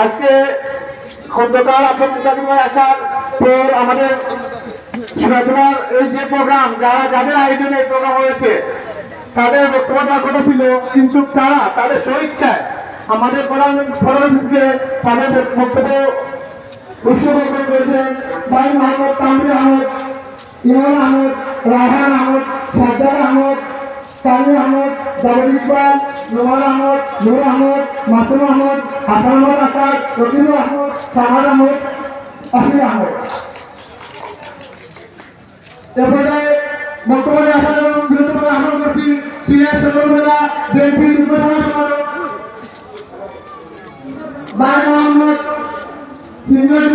আজকে খন্দকার আসার পর আমাদের সিরাজুলার এই যে প্রোগ্রাম যাদের আয়োজনে এই প্রোগ্রাম হয়েছে তাদের বক্তব্য দেওয়ার কথা ছিল, কিন্তু তারা তাদের স্বইচ্ছায় আমাদের প্রধানমন্ত্রীকে তাদের বক্তব্য উৎসর্গ করেছেন। ভাই মোহাম্মদ তামরি আহমদ, ইমরান আহমদ, রাহান আহমদ, সাজ্জাদ আহমদ, কালী আহমদ, জাভেদ ইকবাল, নোমান আহমদ, নূর আহমদ, মাসুম আহমদ, হাসান আহমদ আকার, রকিবুল আহমদ, সাহাদ আহমদ, আসিফ আহমদ। এ পর্যায়ে বর্তমানে আসার এবং বিরতভাবে আহ্বান করছি সিনিয়র সদস্যরা বিএনপি নির্বাচন সমারোহ ভাই মোহাম্মদ সিনিয়র